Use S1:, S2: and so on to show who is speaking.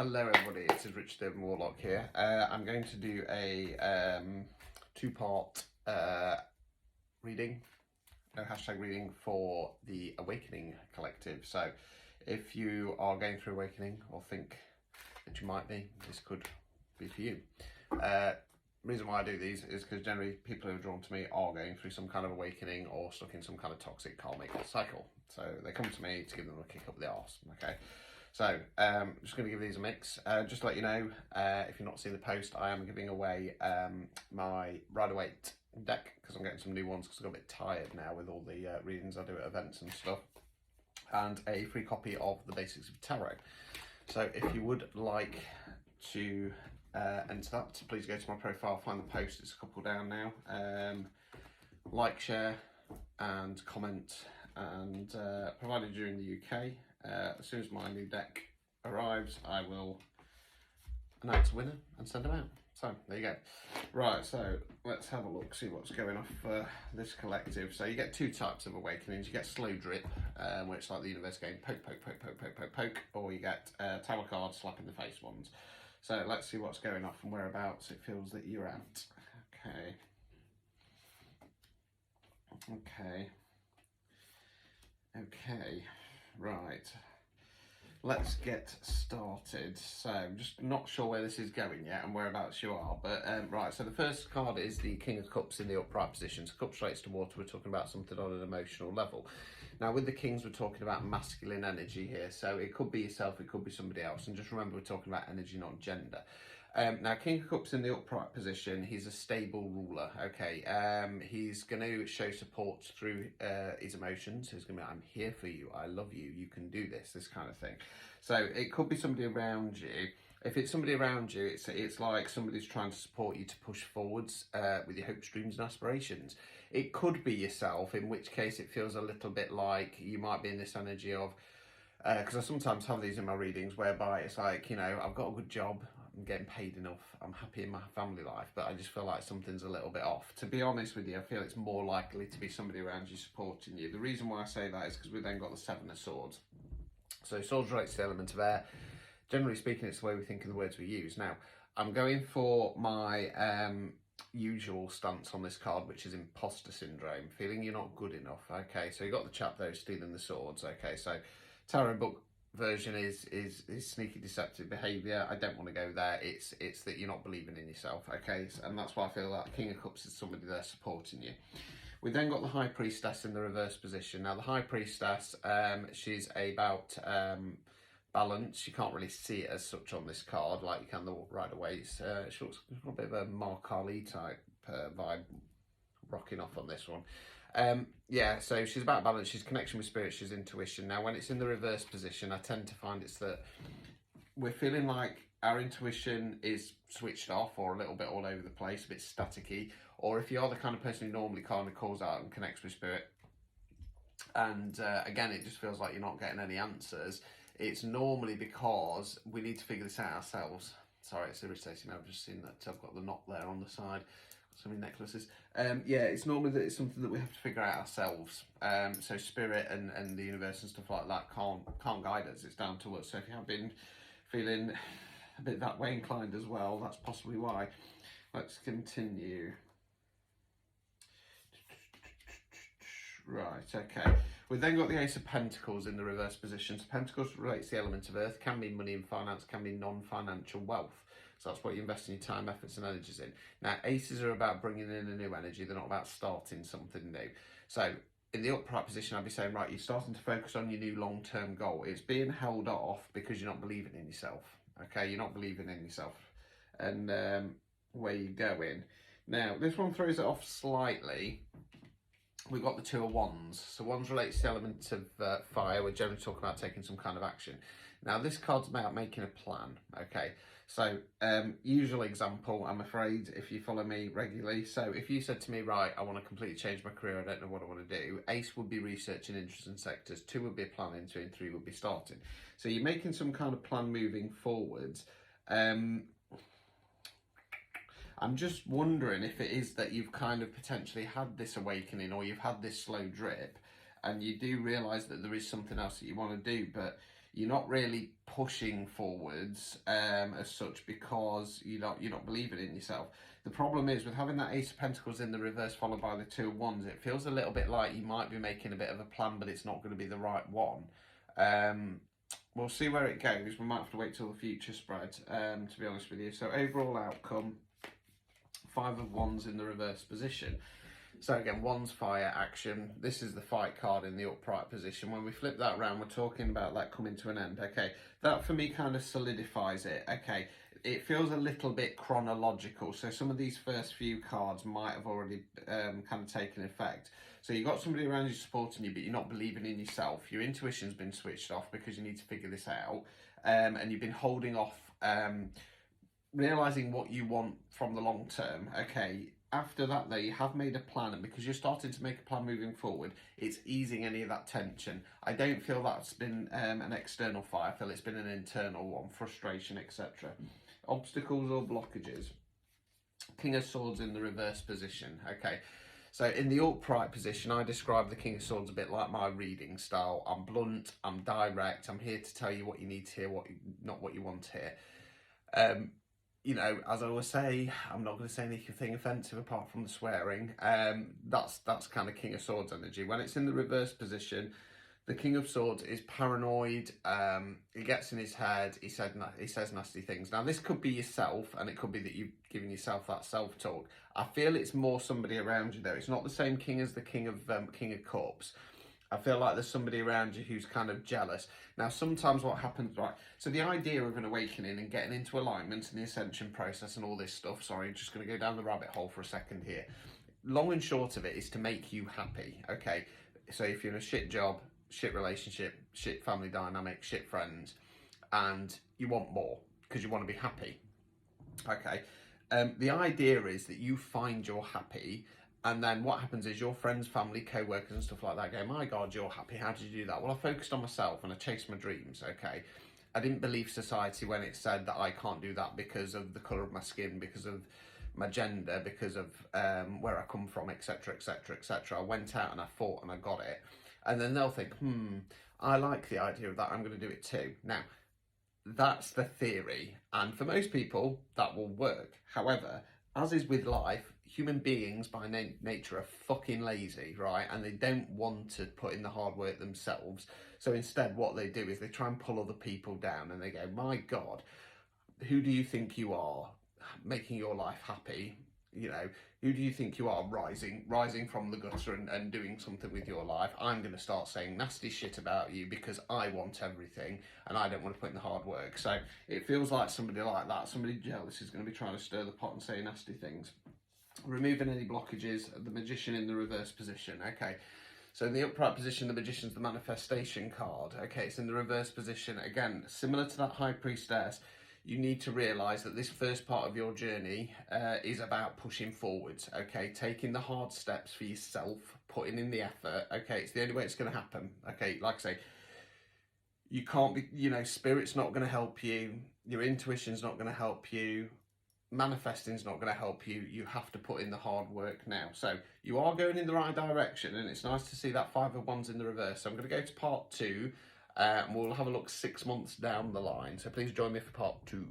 S1: Hello everybody, it is Richard Urban Warlock here. I'm going to do a two-part reading, hashtag reading for the Awakening Collective. So if you are going through Awakening or think that you might be, this could be for you. Reason why I do these is because generally people who are drawn to me are going through some kind of awakening or stuck in some kind of toxic karmic cycle. So they come to me to give them a kick up the arse, okay? So I'm just going to give these a mix. Just to let you know, if you've not seen the post, I am giving away my Rider-Waite deck because I'm getting some new ones because I got a bit tired now with all the readings I do at events and stuff. And a free copy of the Basics of Tarot. So if you would like to enter that, please go to my profile, find the post, it's a couple down now. Like, share and comment, and provided you're in the UK, as soon as my new deck arrives, I will announce a winner and send them out. So there you go. Right, so let's have a look, see what's going on for this collective. So you get two types of awakenings. You get slow drip, where it's like the universe going poke, poke, poke, poke, poke, poke, poke, or you get tower card slap in the face ones. So let's see what's going off and whereabouts it feels that you're at. Okay. Okay, right, let's get started. So I'm just not sure where this is going yet and whereabouts you are, but right, so the first card is the King of Cups in the upright position. So cups relates to water, we're talking about something on an emotional level. Now with the Kings, we're talking about masculine energy here, so it could be yourself, it could be somebody else, and just remember we're talking about energy, not gender. Now, King of Cups in the upright position, he's a stable ruler, okay? He's going to show support through his emotions. He's going to be, I'm here for you, I love you, you can do this kind of thing. So it could be somebody around you. If it's somebody around you, it's like somebody's trying to support you to push forwards with your hopes, dreams and aspirations. It could be yourself, in which case it feels a little bit like you might be in this energy of, because I sometimes have these in my readings whereby it's like, you know, I've got a good job, I'm getting paid enough, I'm happy in my family life, but I just feel like something's a little bit off. To be honest with you, I feel it's more likely to be somebody around you supporting you. The reason why I say that is because we've then got the Seven of Swords. So swords relates to the element of air. Generally speaking, it's the way we think of the words we use. Now, I'm going for my usual stance on this card, which is imposter syndrome, feeling you're not good enough. Okay, so you got the chap though stealing the swords. Okay, so tarot book version is sneaky deceptive behaviour. I don't want to go there. It's that you're not believing in yourself, okay? And that's why I feel that King of Cups is somebody there supporting you. We then got the High Priestess in the reverse position. Now the High Priestess, she's about balance. You can't really see it as such on this card like you can the Rider-Waite. She looks a bit of a Mark Ali type vibe rocking off on this one. Yeah, so she's about balance, she's connection with spirit, she's intuition. Now when it's in the reverse position, I tend to find it's that we're feeling like our intuition is switched off or a little bit all over the place, a bit staticky, or if you're the kind of person who normally kind of calls out and connects with spirit, and again it just feels like you're not getting any answers, it's normally because we need to figure this out ourselves. Sorry, it's irritating, I've just seen that I've got the knot there on the side. Some necklaces. Yeah, it's normally that it's something that we have to figure out ourselves. So spirit and the universe and stuff like that can't guide us. It's down to us. So if you have been feeling a bit that way inclined as well, that's possibly why. Let's continue. Right, okay. We've then got the Ace of Pentacles in the reverse position. So Pentacles relates to the element of earth, can be money and finance, can be non-financial wealth. So that's what you invest in your time, efforts and energies in. Now, aces are about bringing in a new energy. They're not about starting something new. So in the upright position, I'd be saying, right, you're starting to focus on your new long-term goal. It's being held off because you're not believing in yourself. Okay, you're not believing in yourself and where you're going. Now, this one throws it off slightly. We've got the Two of Wands. So Wands relates to the element of fire. We're generally talking about taking some kind of action. Now, this card's about making a plan, okay? So, usual example, I'm afraid, if you follow me regularly. So, if you said to me, right, I want to completely change my career, I don't know what I want to do. Ace would be researching interesting sectors. 2 would be planning, 2 and 3 would be starting. So, you're making some kind of plan moving forwards. I'm just wondering if it is that you've kind of potentially had this awakening or you've had this slow drip and you do realise that there is something else that you want to do, but you're not really pushing forwards as such, because you're not believing in yourself. The problem is with having that Ace of Pentacles in the reverse followed by the Two of Wands, it feels a little bit like you might be making a bit of a plan, but it's not going to be the right one. We'll see where it goes. We might have to wait till the future spread, to be honest with you. So overall outcome, Five of Wands in the reverse position. So again, Wands, fire, action. This is the fight card in the upright position. When we flip that around, we're talking about that coming to an end. Okay, that for me kind of solidifies it. Okay, it feels a little bit chronological. So some of these first few cards might have already kind of taken effect. So you've got somebody around you supporting you, but you're not believing in yourself. Your intuition's been switched off because you need to figure this out. And you've been holding off realising what you want from the long term. Okay, after that though, you have made a plan, and because you're starting to make a plan moving forward, it's easing any of that tension. I don't feel that's been an external fire. I feel it's been an internal one, frustration, etc. Obstacles or blockages. King of Swords in the reverse position. Okay, so in the upright position, I describe the King of Swords a bit like my reading style. I'm blunt, I'm direct, I'm here to tell you what you need to hear, not what you want to hear. You know, as I always say, I'm not going to say anything offensive apart from the swearing. That's kind of King of Swords energy. When it's in the reverse position, the King of Swords is paranoid. He gets in his head. He says nasty things. Now, this could be yourself, and it could be that you've given yourself that self-talk. I feel it's more somebody around you, though. It's not the same king as the King of Cups. I feel like there's somebody around you who's kind of jealous. Now, sometimes what happens, right, so the idea of an awakening and getting into alignment and the ascension process and all this stuff, sorry, I'm just going to go down the rabbit hole for a second here. Long and short of it is to make you happy, okay? So if you're in a shit job, shit relationship, shit family dynamic, shit friends, and you want more because you want to be happy, okay? The idea is that you find you're happy, and then what happens is your friends, family, co-workers and stuff like that go, my God, you're happy. How did you do that? Well, I focused on myself and I chased my dreams, okay? I didn't believe society when it said that I can't do that because of the colour of my skin, because of my gender, because of where I come from, etc., etc., etc. I went out and I fought and I got it. And then they'll think, I like the idea of that. I'm going to do it too. Now, that's the theory. And for most people, that will work. However, as is with life, human beings by nature are fucking lazy, right? And they don't want to put in the hard work themselves. So instead, what they do is they try and pull other people down, and they go, my God, who do you think you are, making your life happy? You know, who do you think you are, rising from the gutter and doing something with your life? I'm going to start saying nasty shit about you because I want everything and I don't want to put in the hard work. So it feels like somebody like that, somebody jealous, is going to be trying to stir the pot and say nasty things. Removing any blockages, the Magician in the reverse position. Okay, so in the upright position, the Magician's the manifestation card. Okay, it's in the reverse position. Again, similar to that High Priestess, you need to realise that this first part of your journey is about pushing forwards, okay? Taking the hard steps for yourself, putting in the effort, okay? It's the only way it's going to happen, okay? Like I say, you can't be, you know, Spirit's not going to help you, your intuition's not going to help you, manifesting's not going to help you. You have to put in the hard work now. So you are going in the right direction, and it's nice to see that Five of Wands in the reverse. So I'm going to go to part 2. And we'll have a look 6 months down the line. So please join me for part 2.